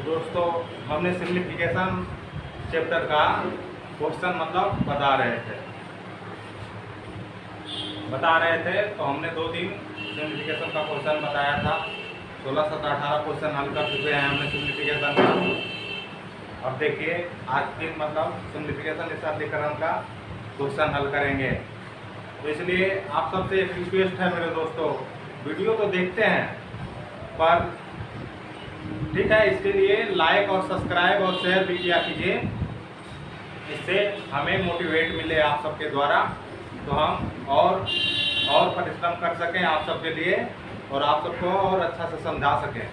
दोस्तों हमने simplification chapter का क्वेश्चन मतलब बता रहे थे तो हमने 2 दिन सिम्प्लीफिकेशन का क्वेश्चन बताया था। 16, 17, 18 क्वेश्चन हल कर चुके हैं हमने सिम्प्लीफिकेशन का। अब देखिए आज फिर मतलब सिम्प्लीफिकेशन निशानीकरण का क्वेश्चन हल करेंगे। तो इसलिए आप सबसे एक रिक्वेस्ट है मेरे दोस्तों, वीडियो तो देखते हैं पर ठीक है, इसके लिए लाइक और सब्सक्राइब और शेयर भी किया कीजिए, इससे हमें मोटिवेट मिले आप सबके द्वारा, तो हम और परिश्रम कर सकें आप सबके लिए और आप सबको और अच्छा से समझा सकें।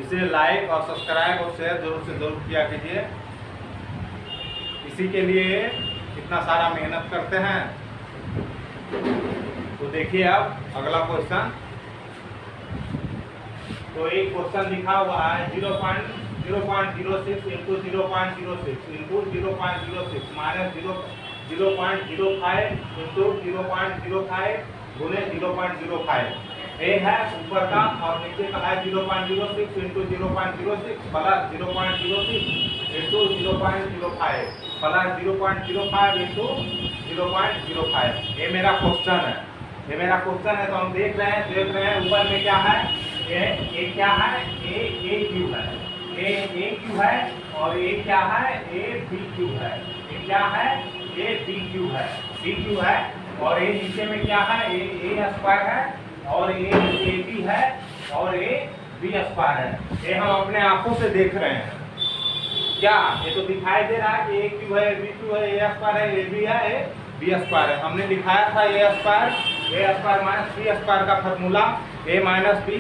इसलिए लाइक और सब्सक्राइब और शेयर जरूर से जरूर किया कीजिए। इसी के लिए इतना सारा मेहनत करते हैं। तो देखिए अब अगला क्वेश्चन। तो एक क्वेश्चन लिखा हुआ है 0.06 इंटू 0.06 इंटू 0.06 माइनस 0.05 इंटू 0.05 गुने 0.05। ए है ऊपर का और नीचे का है 0.06 into 0.06 plus 0.06 into 0.05 plus 0.05 into 0.05। ये मेरा क्वेश्चन है। तो हम देख रहे हैं ऊपर में क्या है, ए क्या है, ए क्यू है, ए क्यू है और ए क्या है, ए बी क्यू है। ए क्या है, ए बी क्यू है, बी क्यू है और ए नीचे में क्या है, ए स्क्वायर है और ए बी है और ए बी स्क्वायर है। ये हम अपने आंखों से देख रहे हैं। क्या ये तो दिखाई दे रहा है कि ए क्यू है, बी क्यू है, ए स्क्वायर है, ए बी है, ए बी स्क्वायर है। हमने दिखाया था A square minus B square का formula A minus B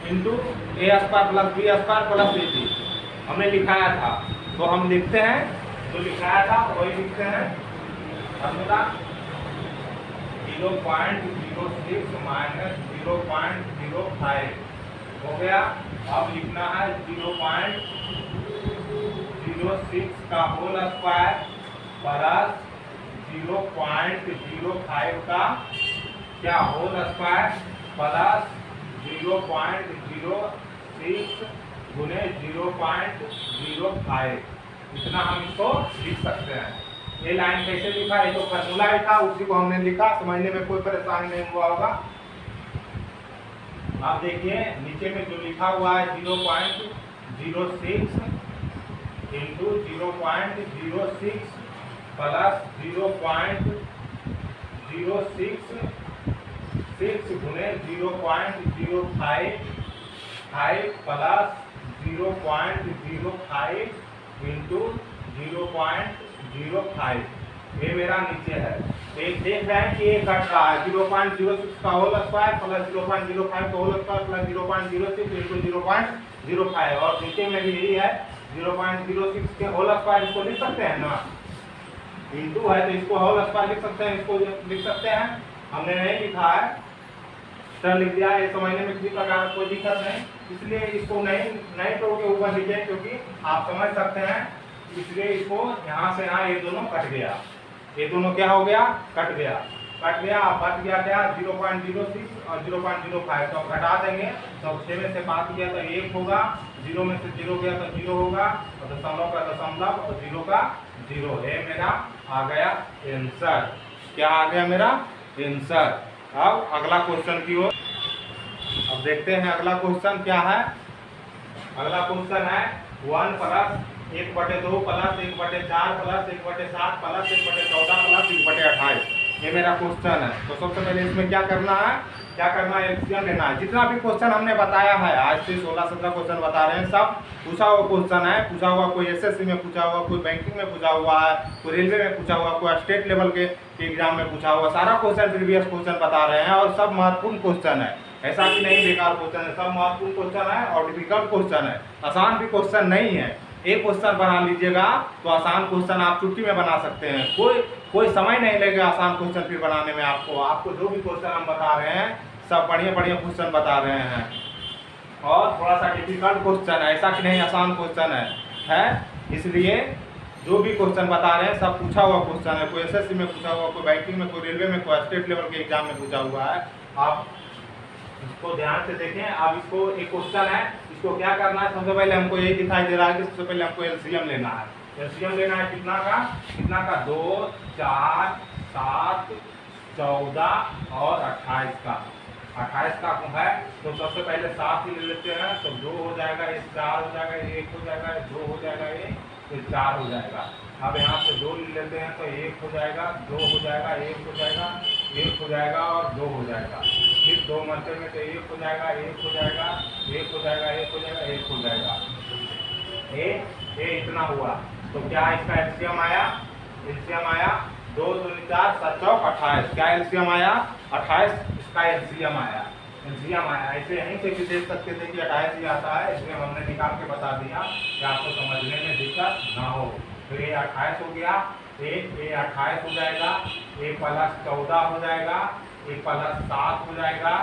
into A square plus B square plus A B हमने लिखाया था। तो हम लिखते हैं, जो लिखाया था वही लिखते हैं। फॉर्मूला 0.06 माइनस 0.05 हो गया। अब लिखना है 0.06 का होल स्क्वायर प्लस 0.05 का क्या होल स्क्वायर प्लस 0.06 गुने 0.05। इतना हम इसको लिख सकते हैं। ये लाइन कैसे लिखा, ये तो फॉर्मूला ही था, उसी को हमने लिखा। समझने में कोई परेशानी नहीं हुआ होगा। आप देखिए नीचे में जो लिखा हुआ है 0.06 इंटू 0.06 प्लस 0.066 गुने 0.05 प्लस 0.05 इंटू 0.05। ये मेरा नीचे है। एक देख रहे हैं कि ये कट रहा है 0.06 का होल स्क्वायर प्लस 0.05 का होल स्क्वायर प्लस 0.06 इंटू 0.05 और नीचे में भी यही है 0.06 के होल स्क्वायर। इसको लिख सकते हैं ना, इंटू है तो इसको होल स्क्वायर लिख सकते हैं, इसको लिख सकते हैं। हमने नहीं लिखा है, सर लिख दिया। ये समझने में किसी प्रकार कोई दिक्कत नहीं, इसलिए इसको नहीं तो के ऊपर लिखे क्योंकि आप समझ सकते हैं। इसलिए इसको यहाँ से यहाँ ये दोनों कट गया, ये दोनों क्या हो गया, कट गया। बच गया क्या 0.06 और 0.05। तो घटा देंगे तो 6 में से 5 गया तो 1 होगा, 0 में से 0 गया तो 0 होगा और दशमलव का दशमलव और 0 का 0। ये मेरा आ गया आंसर। क्या आ गया मेरा आंसर। अब अगला क्वेश्चन की ओर अब देखते हैं। अगला क्वेश्चन क्या है, अगला क्वेश्चन है 1 plus 1/2 plus 1/4 plus 1/7 plus 1/14 plus 1/28। ये मेरा क्वेश्चन है। तो सबसे पहले इसमें क्या करना है, एलसीएम लेना है। जितना भी क्वेश्चन हमने बताया है, आज से 16-17 क्वेश्चन बता रहे हैं, सब पूछा हुआ क्वेश्चन है। पूछा हुआ कोई एसएससी में पूछा हुआ, कोई बैंकिंग में पूछा हुआ है, कोई रेलवे में पूछा हुआ, कोई स्टेट लेवल के एग्जाम में पूछा हुआ। सारा क्वेश्चन प्रीवियस क्वेश्चन बता रहे हैं और सब महत्वपूर्ण क्वेश्चन है। ऐसा कि नहीं बेकार क्वेश्चन है, सब महत्वपूर्ण क्वेश्चन है और डिफिकल्ट क्वेश्चन है। आसान भी क्वेश्चन नहीं है। एक क्वेश्चन बना लीजिएगा तो आसान क्वेश्चन आप चुटकी में बना सकते हैं। कोई समय नहीं लगेगा आसान क्वेश्चन फिर बनाने में। आपको जो भी क्वेश्चन हम बता रहे हैं सब बढ़िया क्वेश्चन बता रहे हैं और थोड़ा सा डिफिकल्ट क्वेश्चन है, ऐसा कि नहीं आसान क्वेश्चन है। इसलिए जो भी क्वेश्चन बता रहे हैं सब पूछा हुआ क्वेश्चन है। कोई एसएससी में पूछा हुआ, कोई बैंकिंग में, कोई रेलवे में, कोई स्टेट लेवल के एग्जाम में पूछा हुआ है। आप इसको ध्यान से देखें। अब इसको एक क्वेश्चन है, इसको क्या करना है, सबसे पहले हमको यही दिखाई दे रहा है कि सबसे पहले हमको एलसीएम लेना है। एलसीएम लेना है कितना का 2, 4, 7, 14 और 28 का। 28 का है तो सबसे पहले 7 ही ले लेते हैं, तो 2 हो जाएगा, ये 4 हो जाएगा, 1 हो जाएगा, 2 हो जाएगा, ये 4 हो जाएगा। अब यहाँ से 2 ले लेते हैं तो 1 हो जाएगा, 2 हो जाएगा, 1 हो जाएगा, 1 हो जाएगा और 2 हो जाएगा। फिर 2 मरते में तो 1 हो जाएगा, 1 हो जाएगा, 1 हो जाएगा, 1 हो जाएगा, 1 हो जाएगा। ये इतना हुआ तो क्या इसका एलसीएम आया? एलसीएम आया 2 2 4 7 चौक 28। क्या एलसीएम आया? 28 इसका एलसीएम आया। एलसीएम आया। ऐसे यहीं से भी देख सकते थे कि 28 ही आता है, इसलिए हमने निकाल के बता दिया कि आपको समझने में दिक्कत ना हो। तो ये 28 हो गया, ये 28 हो जाएगा, ये प्लस 14 हो जाएगा, ये प्लस 7 हो जाएगा,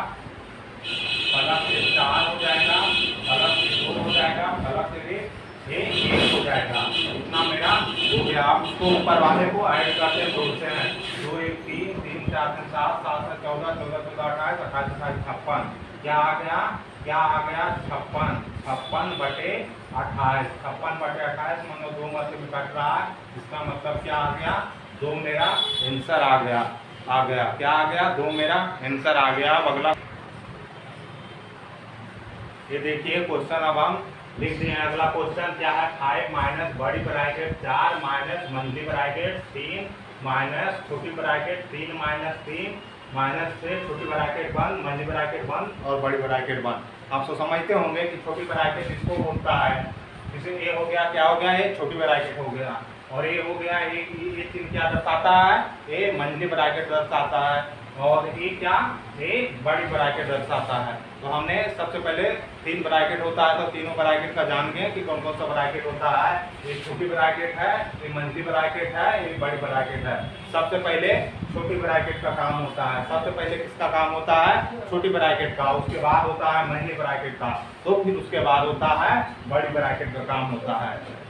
प्लस 4 हो जाएगा, प्लस 2 हो जाएगा, प्लस ये 1 हो जाएगा। इतना मेरा हो गया। आप उसको ऊपर वाले को ऐड करते जोड़ते हैं। 2 1 3 3 4 7 7 14 14 14 28 28 56। क्या आ गया? क्या आ गया? 56 56 बटे 28। 56 बटे 28 मतलब 2 में से कट रहा है, इसका मतलब क्या आ गया? 2 मेरा आंसर आ गया। आ गया क्या आ गया? 2 मेरा आंसर आ गया। अब अगला ये देखिए क्वेश्चन अब हम लिख दिए। अगला क्वेश्चन क्या है? 5 माइनस बड़ी ब्रैकेट 4 माइनस मंझली ब्रैकेट 3 माइनस छोटी ब्रैकेट 3 माइनस 3 माइनस से छोटी ब्रैकेट 1 मंझली ब्रैकेट 1 और बड़ी ब्रैकेट 1। आप तो समझते होंगे कि छोटी ब्रैकेट इसको बोलता है। इसे ये हो गया, क्या हो गया? ये छोटी ब्रैकेट हो गया। और ये हो गया, ये चिन्ह क्या दर्शाता है? ये मंझली ब्रैकेट दर्शाता है। और ये क्या? ये बड़ी ब्रैकेट दर्शाता है। तो हमने सबसे पहले 3 ब्रैकेट होता है तो तीनों ब्रैकेट का जान गए कि कौन कौन सा ब्रैकेट होता है। ये छोटी ब्रैकेट है, ये मंझली ब्रैकेट है, ये बड़ी ब्रैकेट है। सबसे पहले छोटी ब्रैकेट का काम होता है। सबसे पहले किसका काम होता है? छोटी ब्रैकेट का। उसके बाद होता है मंझली ब्रैकेट का, तो फिर उसके बाद होता है बड़ी ब्रैकेट का काम होता है।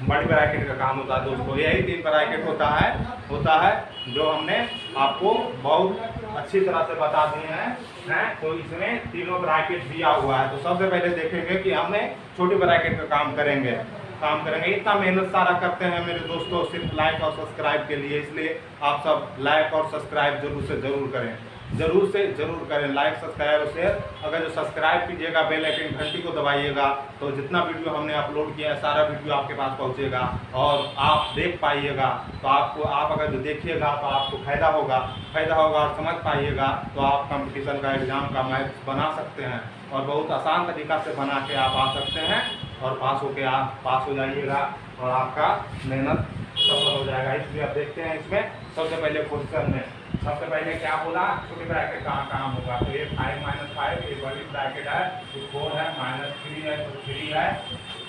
बड़ी ब्रैकेट का काम होता है दोस्तों। यही 3 ब्रैकेट होता है जो हमने आपको बहुत अच्छी तरह से बता दिए हैं। तो इसमें तीनों ब्रैकेट दिया हुआ है। तो सबसे पहले देखेंगे कि हमने छोटी ब्रैकेट का काम करेंगे। इतना मेहनत सारा करते हैं मेरे दोस्तों सिर्फ लाइक और सब्सक्राइब के लिए, इसलिए आप सब लाइक और सब्सक्राइब जरूर से जरूर करें। जरूर से जरूर करें लाइक सब्सक्राइब और शेयर। अगर जो सब्सक्राइब कीजिएगा बेल आइकन घंटी को दबाइएगा तो जितना वीडियो हमने अपलोड किया है सारा वीडियो आपके पास पहुंचेगा और आप देख पाइएगा। तो आप अगर जो देखिएगा तो आपको फायदा होगा और समझ पाइएगा तो आप कंपटीशन का एग्ज़ाम का मैथ बना सकते हैं और बहुत आसान तरीका से बना के आप आ सकते हैं और पास होके आप पास हो जाइएगा और आपका मेहनत सफल हो जाएगा। इसलिए आप देखते हैं इसमें सबसे पहले क्वेश्चन में सबसे पहले क्या बोला? छोटी ब्रैकेट का काम होगा। तो ये 5 माइनस 5 ये बड़ी ब्रैकेट है, ये 4 है, माइनस 3 है तो 3 है,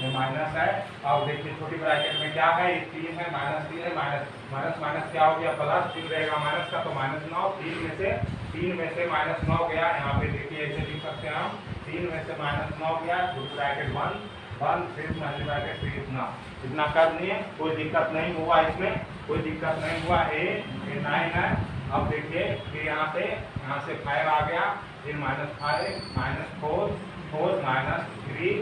ये माइनस है। अब देखिए छोटी ब्रैकेट में क्या है? ये 3 है, माइनस 3 है, माइनस क्या हो गया? प्लस 3 रहेगा माइनस का, तो माइनस 9। 3 में से माइनस 9 गया। यहाँ पे देखिए ऐसे लिख सकते हैं हम, 3 में से माइनस 9 गया, छोटी ब्रैकेट 1 फिर मंझली ब्रैकेट 3। इतना कर लिए, कोई दिक्कत नहीं हुआ, इसमें कोई दिक्कत नहीं हुआ। ये 9 है। अब देखिए फिर यहाँ से 5 आ गया, फिर माइनस 5 माइनस 4 माइनस 3।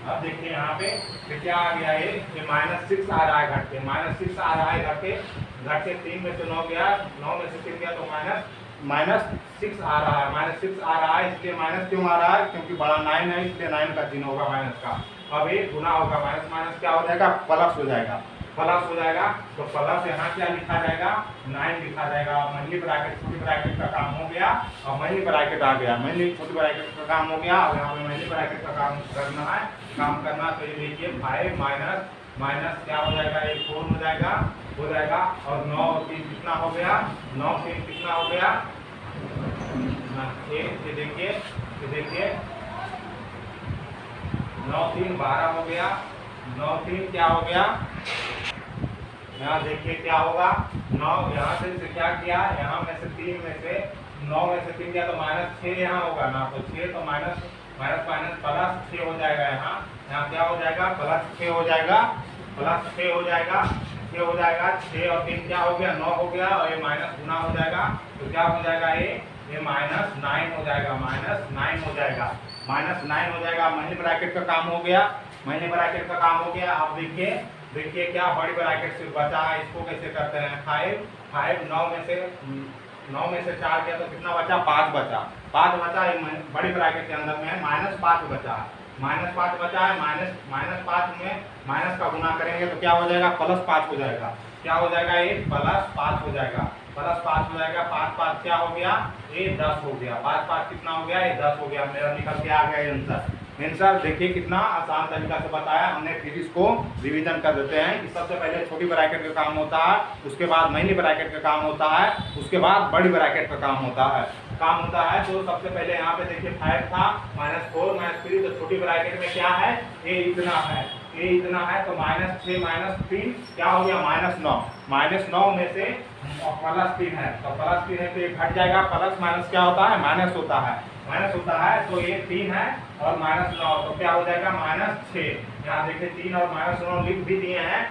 अब देखिए यहाँ पे फिर क्या आ गया? ये माइनस 6 आ रहा है घट के, माइनस 6 आ रहा है घट के 3 में से 9 गया, 9 में से 3 गया तो माइनस 6 आ रहा है। माइनस 6 आ रहा है, इसलिए माइनस क्यों आ रहा है? क्योंकि बड़ा 9 है, इसलिए 9 का चिन्ह होगा माइनस का। अब ये गुना होगा, माइनस माइनस क्या हो जाएगा? प्लस हो जाएगा। तो प्लस यहाँ क्या लिखा जाएगा? 9 लिखा जाएगा। मंझली ब्रैकेट छोटी ब्रैकेट का काम हो गया और मंझली ब्रैकेट आ गया। मंझली छोटी ब्रैकेट का काम हो गया और यहाँ पे मंझली ब्रैकेट का काम करना। तो ये देखिए 5 माइनस क्या हो जाएगा? ये 4 हो जाएगा और 9 और 3 कितना हो गया? 9 3 कितना हो गया? ये देखिए 9 3 12 हो गया। 9 3 क्या हो गया? यहाँ देखिए क्या होगा? 9 यहाँ से क्या किया? यहाँ में से 3 में से 9 में से 3 गया तो माइनस 6 यहाँ होगा ना, तो 6 तो माइनस प्लस 6 हो जाएगा। यहाँ क्या हो जाएगा? प्लस 6 हो जाएगा। 6 और 3 क्या हो गया? 9 हो गया और ये माइनस गुना हो जाएगा तो क्या हो जाएगा? ये माइनस 9 हो जाएगा। -9 हो जाएगा। महीने ब्रैकेट का काम हो गया, महीने ब्रैकेट का काम हो गया। अब देखिए क्या बड़ी ब्रैकेट से बचा है, इसको कैसे करते हैं। 5 9 में से 4 गया तो कितना बचा, 5 बचा। 5 बचा बड़ी ब्रैकेट के अंदर में -5 बचा है, -5 बचा है। -5 में माइनस का गुना करेंगे तो क्या हो जाएगा, +5 हो जाएगा। क्या हो जाएगा, ये +5 हो जाएगा, +5 हो जाएगा। 5 क्या हो गया, ये 10 हो गया। 5 कितना हो गया, ये 10 हो गया। मेरा निकल के आ गया आंसर। देखिए कितना आसान तरीका से बताया हमने। फिर इसको रिवीजन कर देते हैं कि सबसे पहले छोटी ब्रैकेट का काम होता है, उसके बाद महीने ब्रैकेट का काम होता है, उसके बाद बड़ी ब्रैकेट का काम होता है। तो सबसे पहले यहाँ पे देखिए 5 था, -4 -3, तो छोटी ब्रैकेट में क्या है, ये इतना है, तो -6 -3 क्या हो गया, -9 में से +3 है, तो +3 है तो ये घट जाएगा। प्लस माइनस क्या होता है, माइनस होता है। तो ये 3 है और -9 तो क्या हो जाएगा, -6। यहाँ देखिए 3 और -9 लिख भी दिए हैं,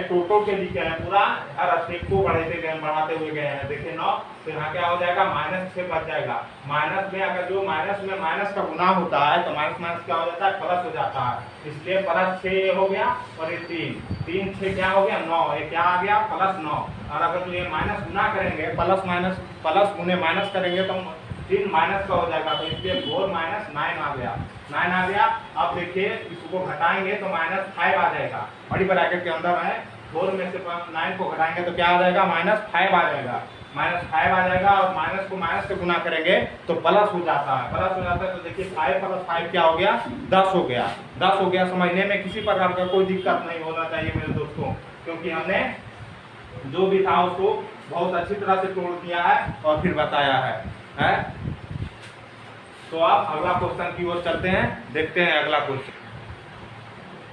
टोटल के लिखे हैं, पूरा हर स्टेप को बढ़ाते हुए गए हैं। देखिए 9 तो यहाँ क्या हो जाएगा, -6 बच जाएगा। माइनस में अगर जो माइनस में माइनस का गुना होता है तो माइनस क्या हो जाता है, प्लस हो जाता है। इसलिए +6 हो गया और ये 3 6 क्या हो गया, 9, ये क्या आ गया, +9। और अगर तो ये माइनस गुना करेंगे, प्लस गुने माइनस करेंगे तो 3 माइनस का हो जाएगा, तो इसलिए 4 -9 आ गया। अब देखिए इसको घटाएंगे तो -5 आ जाएगा। बड़ी ब्रैकेट के अंदर है, 4 में से 9 को घटाएंगे तो क्या आ जाएगा, -5 आ जाएगा। -5 आ जाएगा और माइनस को माइनस से गुना करेंगे तो प्लस हो जाता है। तो देखिए 5 + 5 क्या हो गया, 10 हो गया। समझने में किसी प्रकार का कोई दिक्कत नहीं होना चाहिए मेरे दोस्तों, क्योंकि हमने जो भी था उसको बहुत अच्छी तरह से तोड़ दिया है और फिर बताया है। तो आप अगला क्वेश्चन की ओर चलते हैं, देखते हैं अगला क्वेश्चन।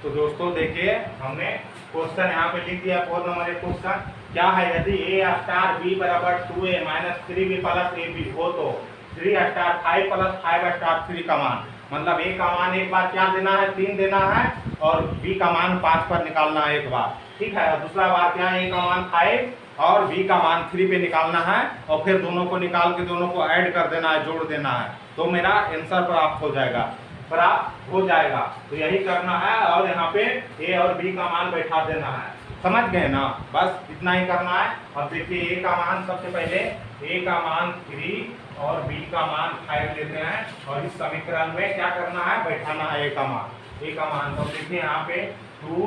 तो दोस्तों देखिए हमने क्वेश्चन यहाँ पे लिख दिया, 4 नंबर क्वेश्चन क्या है, यदि a स्टार b बराबर 2a - 3b + ab हो तो 3 स्टार 5 + 5 स्टार 3 का मान, मतलब a का मान एक बार क्या देना है, 3 देना है और b का मान 5 पर निकालना है एक बार, ठीक है। और दूसरा बार क्या है, a का मान 5 और b का मान 3 पे निकालना है और फिर दोनों को निकाल के दोनों को ऐड कर देना है, जोड़ देना है, तो मेरा आंसर प्राप्त हो जाएगा। तो यही करना है और यहाँ पे a और b का मान बैठा देना है। समझ गए ना, बस इतना ही करना है। अब देखिए a का मान, सबसे पहले a का मान 3 और b का मान 5 लेते हैं और इस समीकरण में क्या करना है, बैठाना है a का मान। तो देखिए यहाँ पे 2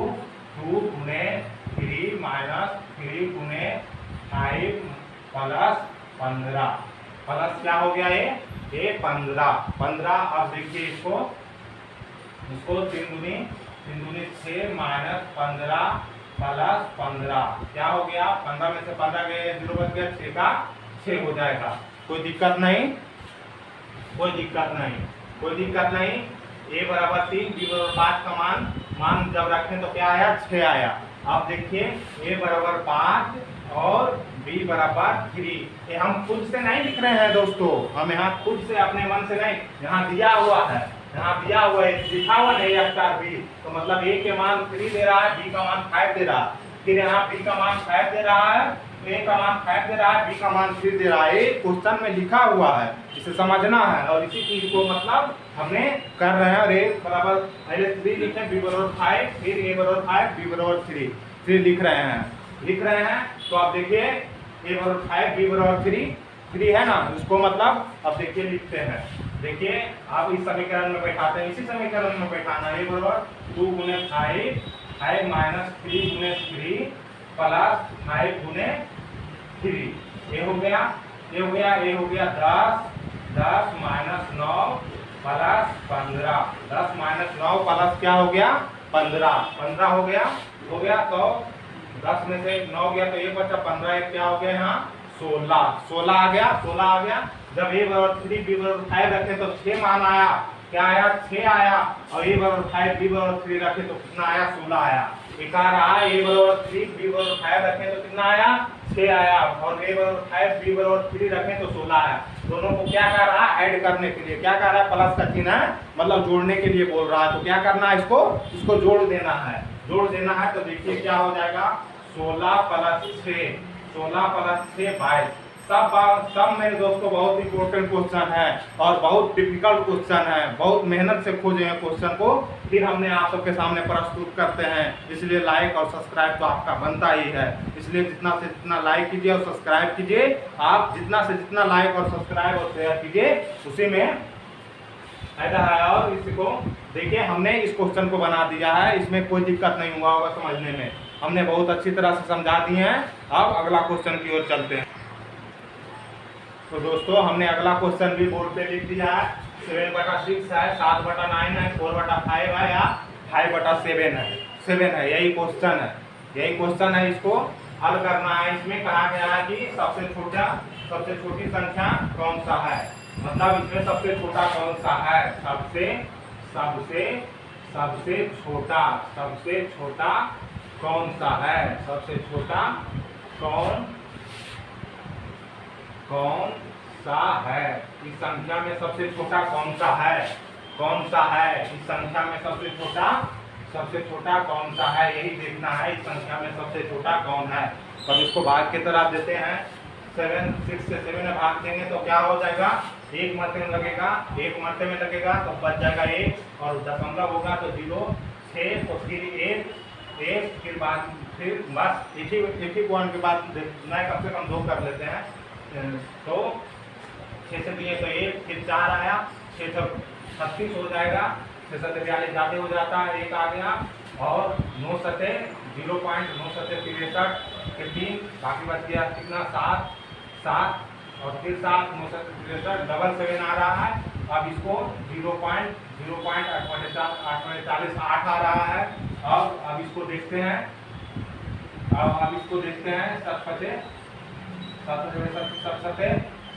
गुने 3 - 3 गुने 5 + 15 प्लस क्या हो गया, ये 15। अब देखिए इसको 3 दूनी 6 - 15 + 15 क्या हो गया, 15 में से 15 गए 0 बच गया, 6 का 6 हो जाएगा। कोई दिक्कत नहीं। a बराबर 3 b बराबर 5 का मान जब रखें तो क्या आया, 6 आया। अब देखिए a बराबर 5 और b बराबर 3, ये हम खुद से नहीं लिख रहे हैं दोस्तों, हम यहाँ खुद से अपने मन से नहीं, यहाँ दिया हुआ है, लिखा हुआ नहीं a स्टार b, तो मतलब a के मान 3 दे रहा है, b का मान 5 दे रहा है, फिर यहाँ b का मान 5 दे रहा है, a का मान 5 दे रहा है, b का मान 3 दे रहा है। क्वेश्चन में लिखा हुआ है, इसे समझना है और इसी चीज को मतलब हमने कर रहे हैं। और a बराबर पहले 3 लिखे, b बराबर 5, फिर a बराबर 5, b बराबर 3 लिख रहे हैं। तो आप देखिए a बराबर 5, b बराबर 3 है ना, उसको मतलब अब देखिए लिखते हैं। देखिए आप इस समीकरण में बैठाते हैं, इसी समीकरण में बैठाना है। a बराबर 2 गुने 5 - 3 गुने 3 + 5 गुने 3, ये हो गया 10 - 9 + 15, 10 - 9 प्लस क्या हो गया, 15 हो गया। तो 10 में से 9 गया तो ये बचा, 15 एक क्या हो गया, यहाँ 16 आ गया। जब a बराबर 3 b बराबर 5 रखे तो 6 मान आया, क्या आया, 6 आया। और a बराबर 5 b बराबर 3 रखे तो कितना आया, 16 आया। एक आ रहा है a बराबर 3 b बराबर 5 रखे तो कितना आया, 6 आया। और a बराबर 5 b बराबर 3 रखे तो 16 आया। दोनों को क्या कर रहा है, ऐड करने के लिए, क्या कर रहा है, प्लस का चिन्ह है, मतलब जोड़ने के लिए बोल रहा है। तो क्या करना है, इसको जोड़ देना है। तो देखिए क्या हो जाएगा, 16 + 6 22, सब मेरे दोस्तों बहुत इंपॉर्टेंट क्वेश्चन है और बहुत डिफिकल्ट क्वेश्चन है, बहुत मेहनत से खोजे हैं क्वेश्चन को, फिर हमने आप सबके सामने प्रस्तुत करते हैं। इसलिए लाइक और सब्सक्राइब तो आपका बनता ही है, इसलिए जितना से जितना लाइक कीजिए और सब्सक्राइब कीजिए। आप जितना से जितना लाइक और सब्सक्राइब और शेयर कीजिए उसी में फायदा है। और इसको देखिए हमने इस क्वेश्चन को बना दिया है, इसमें कोई दिक्कत नहीं हुआ होगा समझने में, हमने बहुत अच्छी तरह से समझा दिए हैं। अब अगला क्वेश्चन की ओर चलते हैं। तो दोस्तों हमने अगला क्वेश्चन भी बोर्ड पे लिख दिया है। 7/6 है, 7/9 है, 4/5 है या 5/7 है, 7 है, यही क्वेश्चन है, यही क्वेश्चन है। इसको हल करना है। इसमें कहा गया है कि सबसे छोटी संख्या कौन सा है, मतलब इसमें सबसे छोटा कौन सा है, सबसे छोटा कौन सा है, सबसे छोटा कौन सा है, इस संख्या में सबसे छोटा कौन सा है, इस संख्या में सबसे छोटा कौन सा है, यही देखना है। इस संख्या में सबसे छोटा कौन है। तो इसको भाग की तरफ देते हैं। 6 से 7 में भाग देंगे तो क्या हो जाएगा, एक मरते में लगेगा, तो बच जाएगा 1 और दशमलव होगा तो 0, 6 तो फिर 1 फिर बस एक ही पॉइंट के बाद मैं कम से कम 2 कर लेते हैं। तो 6 से दिए तो 1, फिर 4 आया, 6 से 36 हो जाएगा, 6 से 42 ज़्यादा हो जाता है, 1 आ गया और 9 सते 0.9 सते 63, फिर 3 बाकी बच गया कितना 7 और फिर 7 9 सते 63 डबल 7 आ रहा है। अब इसको 0.8 आ रहा है। अब इसको देखते हैं, अब इसको देखते हैं। 7 सते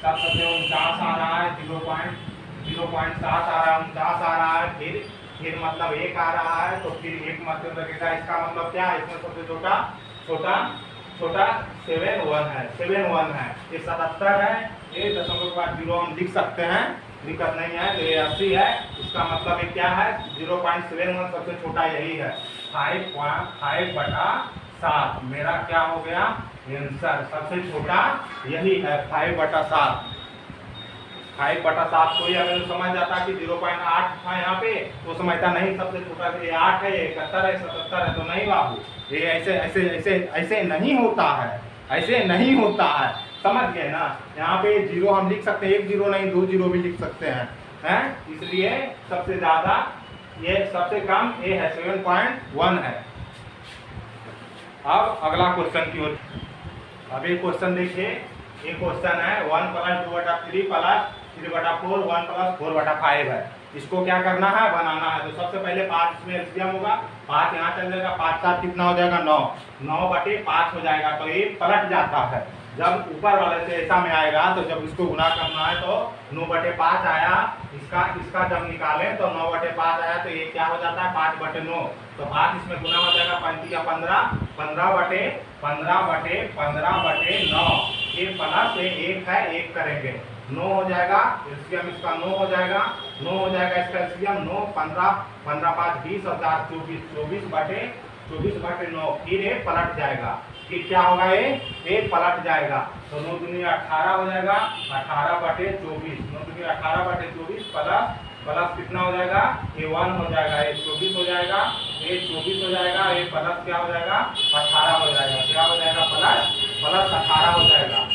49 आ रहा है, 0.7 आ रहा है, 49 आ रहा है, फिर मतलब 1 आ रहा है, तो फिर 1 मतलब लगेगा। इसका मतलब क्या है, इसमें सबसे छोटा 7 1 है, ये 77 है, ये दशमलव के बाद 0 हम लिख सकते हैं, दिक्कत नहीं है। तो ये 80 है, इसका मतलब ये क्या है, 0.71 सबसे छोटा यही है। 5/7 मेरा क्या हो गया आंसर, सबसे छोटा यही है 5/7। 5/7 कोई अगर समझ जाता कि 0.8 था यहाँ पे तो समझता नहीं सबसे छोटा ये 8 है, ये 71 है, 77 है, तो नहीं बाबू, ये ऐसे नहीं होता है, ऐसे नहीं होता है, समझ गए ना। यहाँ पे 0 हम लिख सकते हैं, 1 0 नहीं 2 0 भी लिख सकते हैं, इसलिए सबसे ज्यादा ये सबसे कम ये है 7.1 है। अब अगला क्वेश्चन की ओर। अब ये क्वेश्चन देखिए, ये क्वेश्चन है 1 + 2/3 + 3/4 1 + 4/5 है। इसको क्या करना है, बनाना है। तो सबसे पहले 5 इसमें एलसीएम होगा, 5 यहाँ चल जाएगा, 5 7 कितना हो जाएगा 9, 9/5 हो जाएगा। तो ये पलट जाता है, जब ऊपर वाले से ऐसा में आएगा तो जब इसको गुना करना है तो 9/5 आया, इसका जब निकालें तो 9/5 आया, तो ये क्या हो जाता है 5/9, तो 5 इसमें गुना हो जाएगा, 5 या 15, 15/9, ये प्लस 1 है, 1 करेंगे 9 हो जाएगा, एलसीएम इसका 9 हो जाएगा, 9 हो जाएगा इसका एलसीएम 9, 15 5 20 और 4 24, 24/9, फिर ये पलट जाएगा, फिर क्या होगा ये पलट जाएगा। तो 9 दूनी 18 हो जाएगा, 18/24, 9 दूनी 18/24 प्लस कितना हो जाएगा, ये 1 हो जाएगा, ये 24 हो जाएगा, ये 24 हो जाएगा, ये प्लस क्या हो जाएगा 18 हो जाएगा, क्या हो जाएगा प्लस 18 हो जाएगा,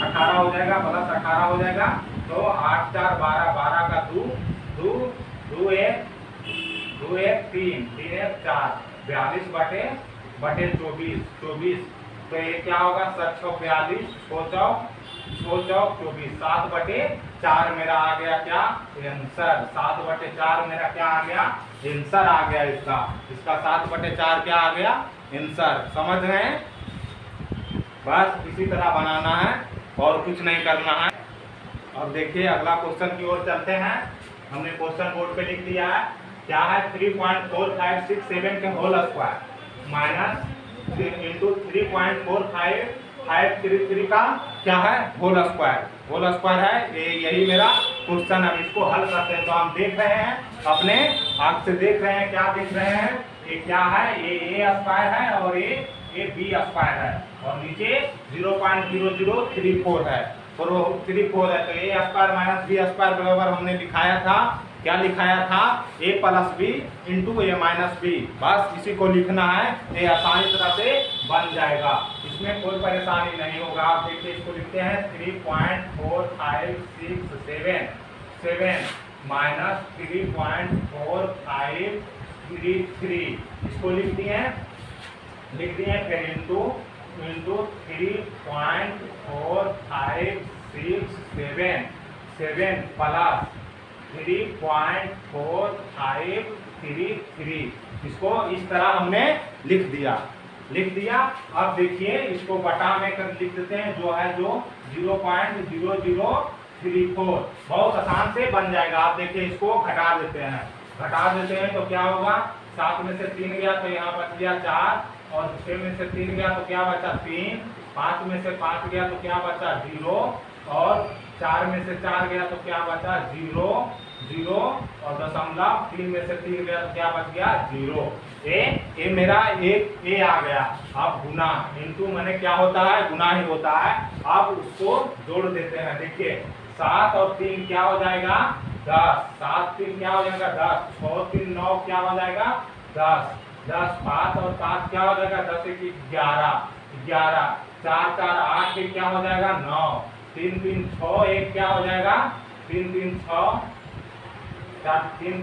18 हो जाएगा, प्लस 18 हो जाएगा। तो 8 4 12, 12 का 2 2 1 3 3 1 4, 42/24, 24, तो ये क्या होगा 7 6 42, 6 चौक 7/4 मेरा आ गया क्या आंसर, 7/4 मेरा क्या आ गया आंसर आ गया, इसका 7/4 क्या आ गया आंसर। समझ रहे हैं, बस इसी तरह बनाना है और कुछ नहीं करना है। अब देखिए अगला क्वेश्चन की ओर चलते हैं। हमने क्वेश्चन बोर्ड पे लिख दिया है, क्या है 3.4567 के होल स्क्वायर माइनस इंटू 3.4533 का क्या है होल स्क्वायर है, यही मेरा क्वेश्चन है। इसको हल करते हैं तो हम देख रहे हैं, अपने आँख से देख रहे हैं, क्या देख रहे हैं, ये क्या है, ये a स्क्वायर है और ये ये बी स्क्वायर है और नीचे 0.0034 है, 34 है। तो ए स्क्वायर माइनस बी स्क्वायर बराबर हमने लिखाया था, क्या लिखाया था, ए प्लस बी इंटू ए माइनस बी। बस इसी को लिखना है, ये आसानी तरह से बन जाएगा, इसमें कोई परेशानी नहीं होगा। आप देखिए इसको लिखते हैं 3.4567 माइनस 3.4533, इसको लिख दिए फिर इंटू 3.4567 प्लस 3.4533, इसको इस तरह हमने लिख दिया। अब देखिए इसको बटा में कर लिख देते हैं, जो है जो 0.0034, बहुत आसान से बन जाएगा। आप देखिए इसको घटा देते हैं तो क्या होगा, 7 में से 3 गया तो यहाँ बच गया 4, और 6 में से 3 गया तो क्या बचा 3, 5 में से 5 गया तो क्या बचा 0, और 4 में से 4 गया तो क्या बचा 0, और दशमलव 3 में से 3 गया तो क्या बच गया 0। ए मेरा एक ए आ गया। अब गुना इंटू मैंने क्या होता है, गुना ही होता है। अब उसको जोड़ देते हैं, देखिए 7 और 3 क्या हो जाएगा 10, 7 3 क्या हो जाएगा 10, 6 3 9 क्या हो जाएगा 10, 5 और 7 क्या हो जाएगा 10 1 11, 4 4 8 1 क्या हो जाएगा 9, 3 3 6 1 क्या हो जाएगा 3 3 6, 3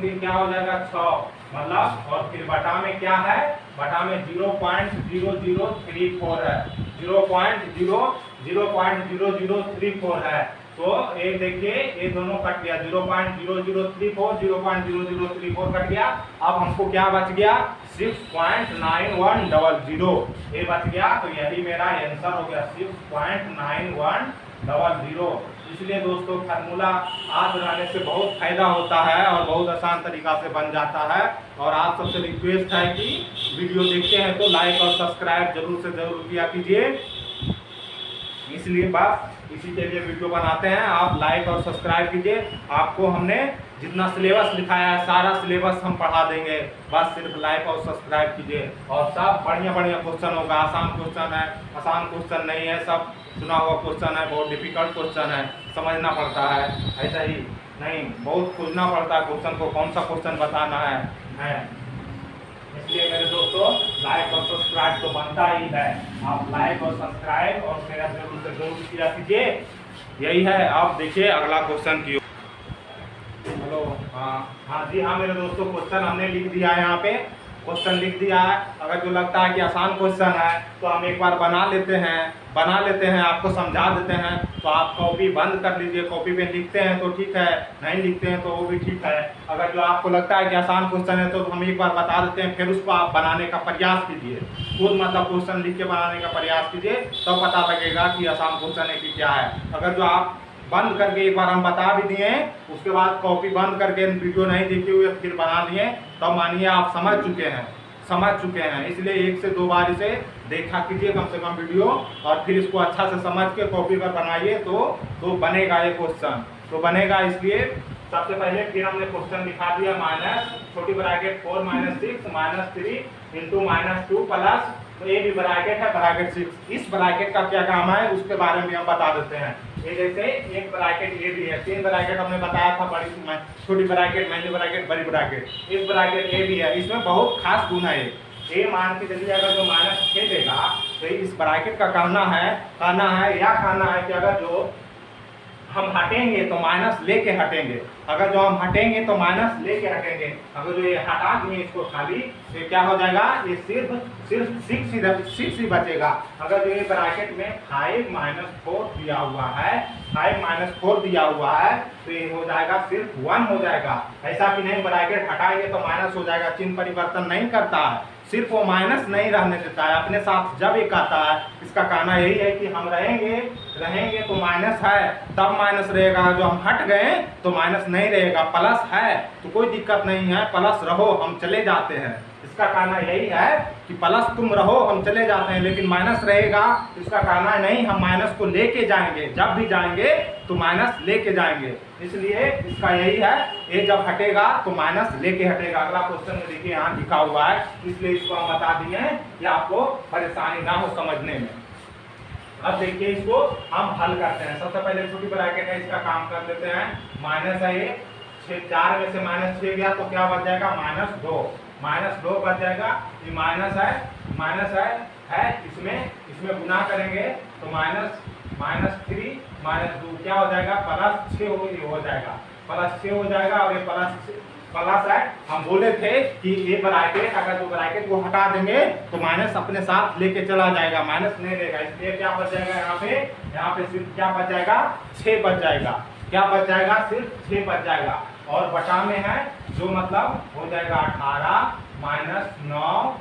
3 क्या हो जाएगा 6, मतलब। और फिर बटा में क्या है, बटा में 0.0034 है, 0.0034 है। तो ये देखिए ये दोनों कट गया, 0.0034 कट गया। अब हमको क्या बच गया 6.9100, ये बच गया। तो यही मेरा आंसर हो गया 6.9100। इसलिए दोस्तों फार्मूला याद रहने से बहुत फायदा होता है और बहुत आसान तरीका से बन जाता है। और आप सबसे रिक्वेस्ट है कि वीडियो देखते हैं तो लाइक और सब्सक्राइब जरूर से जरूर किया कीजिए, इसलिए बस इसी के लिए वीडियो बनाते हैं। आप लाइक और सब्सक्राइब कीजिए, आपको हमने जितना सिलेबस लिखाया है सारा सिलेबस हम पढ़ा देंगे, बस सिर्फ लाइक और सब्सक्राइब कीजिए। और सब बढ़िया क्वेश्चन होगा, आसान क्वेश्चन है, आसान क्वेश्चन नहीं है, सब चुना हुआ क्वेश्चन है, बहुत डिफिकल्ट क्वेश्चन है, समझना पड़ता है, ऐसा ही नहीं बहुत खोजना पड़ता है क्वेश्चन को, कौन सा क्वेश्चन बताना है। इसलिए मेरे दोस्तों लाइक और सब्सक्राइब तो बनता ही है, आप लाइक और सब्सक्राइब और मेरा जरूर से जरूर किया कीजिए, यही है। आप देखिए अगला क्वेश्चन की। हेलो, हाँ जी हाँ मेरे दोस्तों, क्वेश्चन हमने लिख दिया है, यहाँ पे क्वेश्चन लिख दिया है। अगर जो लगता है कि आसान क्वेश्चन है तो हम एक बार बना लेते हैं, आपको समझा देते हैं। तो आप कॉपी बंद कर लीजिए, कॉपी पे लिखते हैं तो ठीक है, नहीं लिखते हैं तो वो भी ठीक है। अगर जो आपको लगता है कि आसान क्वेश्चन है तो हम एक बार बता देते हैं, फिर उसको आप बनाने का प्रयास कीजिए, खुद मतलब क्वेश्चन लिख के बनाने का प्रयास कीजिए, तब पता लगेगा कि आसान क्वेश्चन है कि क्या है। अगर जो आप बंद करके एक बार हम बता भी दिए, उसके बाद कॉपी बंद करके वीडियो नहीं देखे हुए फिर बना लिए, तब मानिए आप समझ चुके हैं। इसलिए 1 से 2 बार इसे देखा कीजिए कम से कम वीडियो, और फिर इसको अच्छा से समझ के कॉपी पर बनाइए तो बनेगा ये क्वेश्चन, तो बनेगा। इसलिए सबसे पहले फिर हमने क्वेश्चन लिखा दिया, माइनस छोटी ब्रैकेट 4 - 6 - 3 इंटू -2 प्लस, तो ये भी ब्रैकेट है ब्रैकेट 6। इस ब्रैकेट का क्या काम है उसके बारे में हम बता देते हैं। ये जैसे एक ब्रैकेट ये भी है, 3 ब्रैकेट हमने बताया था, बड़ी छोटी ब्रैकेट, मैनी ब्रैकेट, बड़ी ब्रैकेट, एक ब्रैकेट ये भी है। इसमें बहुत खास गुण है, ये मान के चलिए अगर जो -6 देगा तो इस ब्रैकेट का कहना है कि अगर जो हम हटेंगे तो माइनस लेके हटेंगे, अगर जो हम हटेंगे तो माइनस लेके हटेंगे। अगर जो ये हटा दिए इसको खाली तो क्या हो जाएगा, ये सिर्फ 6 ही बचेगा। अगर जो ये ब्रैकेट में 5 - 4 दिया हुआ है, 5 - 4 दिया हुआ है, तो ये हो जाएगा सिर्फ 1 हो जाएगा। ऐसा कि नहीं ब्रैकेट हटाएंगे तो माइनस हो जाएगा, चिन्ह परिवर्तन नहीं करता है, सिर्फ वो माइनस नहीं रहने देता है अपने साथ। जब एक आता है, इसका कहना यही है कि हम रहेंगे तो माइनस है तब माइनस रहेगा, जो हम हट गए तो माइनस नहीं रहेगा। प्लस है तो कोई दिक्कत नहीं है, प्लस रहो, हम चले जाते हैं, इसका कहना यही है कि प्लस तुम रहो हम चले जाते हैं, लेकिन माइनस रहेगा। इसका कहना है नहीं, हम माइनस को लेके जाएंगे, जब भी जाएंगे तो माइनस लेके जाएंगे। इसलिए इसका यही है, ये जब हटेगा तो माइनस लेके हटेगा। अगला क्वेश्चन में देखिए यहाँ लिखा हुआ है, इसलिए इसको हम बता दिए हैं कि आपको परेशानी ना हो समझने में। अब देखिए इसको हम हल करते हैं। सबसे पहले छोटी ब्रैकेट है, इसका काम कर लेते हैं। माइनस है ये 4 में से माइनस 6 गया तो क्या बच जाएगा, -2। -2 बच जाएगा। ये माइनस है इसमें गुना करेंगे तो -3 -2 क्या हो जाएगा, +6 हो जाएगा, +6 हो जाएगा। और ये प्लस है, हम बोले थे कि ये ब्रैकेट अगर जो ब्रैकेट को हटा देंगे तो माइनस अपने साथ लेके चला जाएगा, माइनस नहीं देगा। इसलिए क्या बच जाएगा, यहाँ पे सिर्फ क्या बच जाएगा, 6 बच जाएगा। क्या बच जाएगा, सिर्फ 6 बच जाएगा। और बटा में है जो मतलब हो जाएगा 18 -9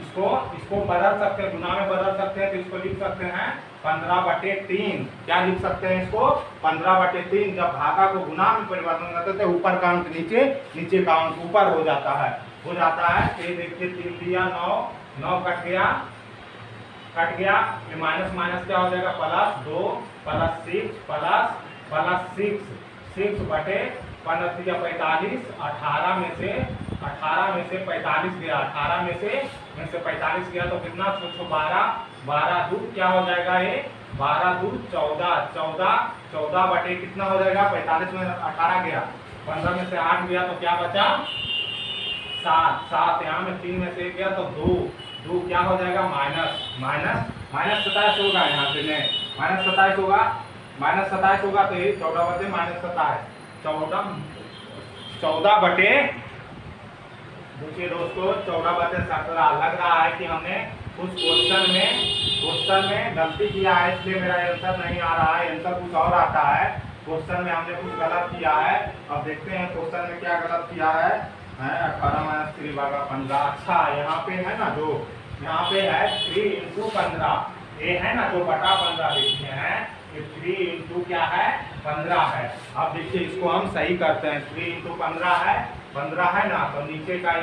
इसको बदल सकते हैं, गुना में बदल सकते हैं तो इसको लिख सकते हैं 15/3। क्या लिख सकते हैं इसको, 15/3। जब भागा को गुना में परिवर्तन करते थे, ऊपर का अंक नीचे का अंक ऊपर हो जाता है। ये देखिए 3 दिया 9 कट गया। ये माइनस क्या हो जाएगा, +2 +6 6/15 45। 18 में से 45 गया, 18 में से 45 गया तो कितना, 12 2 क्या हो जाएगा, ये 12 2 14 14 कितना हो जाएगा, 45 में 18 गया, 15 में से 8 गया तो क्या बचा, 7। यहाँ में 3 में से 1 गया तो 2 क्या हो जाएगा, -27 होगा। यहाँ से -27 होगा तो ये 14/-27 14 देखिए दोस्तों 14/17 लग रहा है कि हमने कुछ क्वेश्चन में गलती किया है, इसलिए मेरा आंसर नहीं आ रहा है, आंसर कुछ और आता है। क्वेश्चन में हमने कुछ गलत किया है। अब देखते हैं क्वेश्चन में क्या गलत किया है। 18 - 3 / 15। अच्छा यहाँ पे है ना, जो यहाँ पे है 3 × 15, ये है ना जो बटा 15 लिखते हैं, ये 3 × क्या है, 15 है। अब देखिए इसको हम सही करते हैं। 3 × 15 है ना, तो नीचे का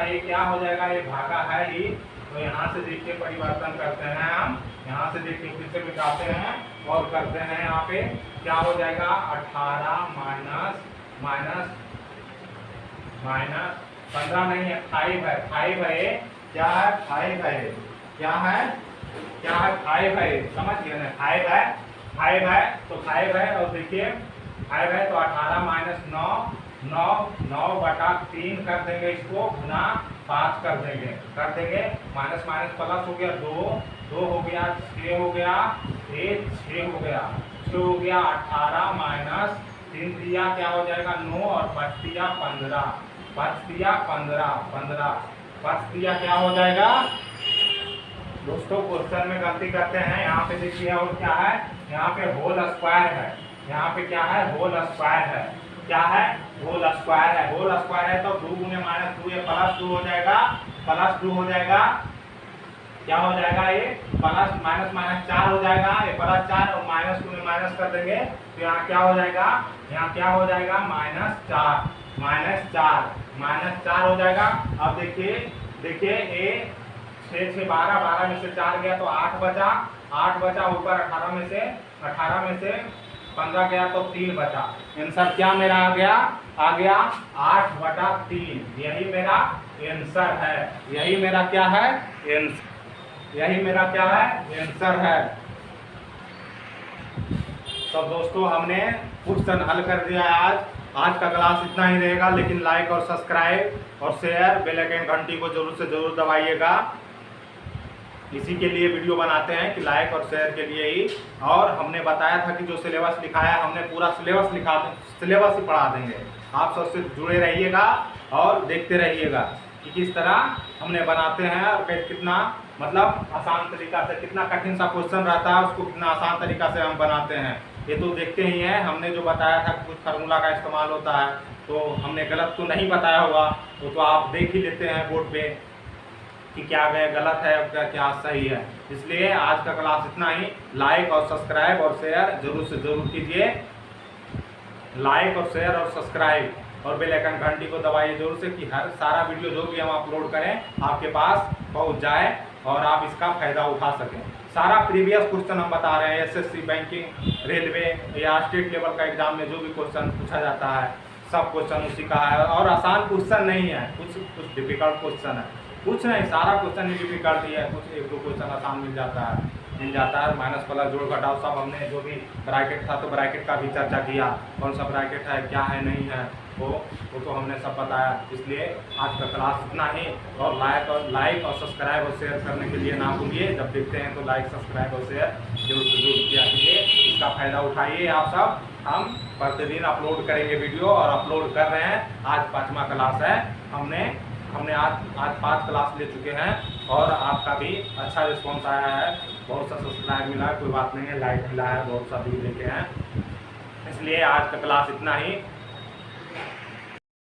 ये क्या हो जाएगा, ये भागा है ही, तो यहाँ से देखिए परिवर्तन करते हैं हम, यहाँ से देखिए फिर से मिटाते हैं और करते हैं। यहाँ पे क्या हो जाएगा, 18 माइनस 15 नहीं है, 5 है। क्या है, 5 है। क्या है 5 है, समझ गए ना, 5 है तो 5 है। और देखिए 5 है तो 18 - 9/3 कर देंगे, इसको गुना 5 कर देंगे। माइनस प्लस हो गया, 2 हो गया, 6 हो गया, 6 हो गया। 18 - 3 दिया क्या हो जाएगा, 9 और 5 दिया 15 क्या हो जाएगा। दोस्तों क्वेश्चन में गलती करते हैं। यहाँ पे देखिए और क्या है, यहाँ पे होल स्क्वायर है। यहाँ पे क्या है, होल स्क्वायर है। क्या है, होल स्क्वायर है। होल स्क्वायर है तो 2 × -2 ये +2 हो जाएगा, +2 हो जाएगा। क्या हो जाएगा, ये -4 हो जाएगा, ये +4 और -2 में माइनस कर देंगे तो यहाँ क्या हो जाएगा, -4 हो जाएगा। अब देखिए ये 6 - 12 में से 4 गया तो 8 बचा। ऊपर 18 में से 15 गया तो 3 बचा। आंसर क्या मेरा आ गया 8/3। यही मेरा आंसर है। यही मेरा क्या है, आंसर है। तो दोस्तों हमने क्वेश्चन हल कर दिया है। आज का क्लास इतना ही रहेगा, लेकिन लाइक और सब्सक्राइब और शेयर, बेल आइकन घंटी को जरूर से जरूर दबाइएगा। इसी के लिए वीडियो बनाते हैं कि लाइक और शेयर के लिए ही। और हमने बताया था कि जो सिलेबस लिखाया है, हमने पूरा सिलेबस ही पढ़ा देंगे। आप सबसे जुड़े रहिएगा और देखते रहिएगा कि किस तरह हमने बनाते हैं और कितना मतलब आसान तरीका से, कितना कठिन सा क्वेश्चन रहता है उसको कितना आसान तरीका से हम बनाते हैं। ये तो देखते ही हैं। हमने जो बताया था कुछ फार्मूला का इस्तेमाल होता है, तो हमने गलत तो नहीं बताया होगा, वो तो आप देख ही लेते हैं बोर्ड पे कि क्या गलत है और क्या सही है। इसलिए आज का क्लास इतना ही। लाइक और सब्सक्राइब और शेयर जरूर से जरूर कीजिए। लाइक और शेयर और सब्सक्राइब और बेल आइकन घंटी को दबाइए जरूर से कि हर सारा वीडियो जो भी हम अपलोड करें आपके पास पहुंच जाए और आप इसका फ़ायदा उठा सकें। सारा प्रीवियस क्वेश्चन हम बता रहे हैं, एसएससी, बैंकिंग, रेलवे या स्टेट लेवल का एग्जाम में जो भी क्वेश्चन पूछा जाता है सब क्वेश्चन उसी का है। और आसान क्वेश्चन नहीं है, कुछ डिफिकल्ट क्वेश्चन है, कुछ नहीं, सारा क्वेश्चन ही डिफिकल्ट ही है, कुछ एक दो क्वेश्चन आसान मिल जाता है। माइनस प्लस जोड़ घटाव सब हमने जो भी ब्रैकेट था तो ब्रैकेट का भी चर्चा किया, कौन सा ब्रैकेट है क्या है नहीं है वो तो हमने सब बताया। इसलिए आज का क्लास इतना ही, और लाइक और सब्सक्राइब और शेयर करने के लिए ना भूलिए। जब देखते हैं तो लाइक सब्सक्राइब और शेयर जरूर से जरूर किया कीजिए, इसका फ़ायदा उठाइए आप सब। हम प्रतिदिन अपलोड करेंगे वीडियो और अपलोड कर रहे हैं। आज 5वां क्लास है, हमने आज 5 क्लास ले चुके हैं और आपका भी अच्छा रिस्पॉन्स आया है, बहुत सा सब्सक्राइब मिला है, कोई बात नहीं है, लाइक मिला है, बहुत सा व्यू देखे हैं। इसलिए आज का क्लास इतना ही।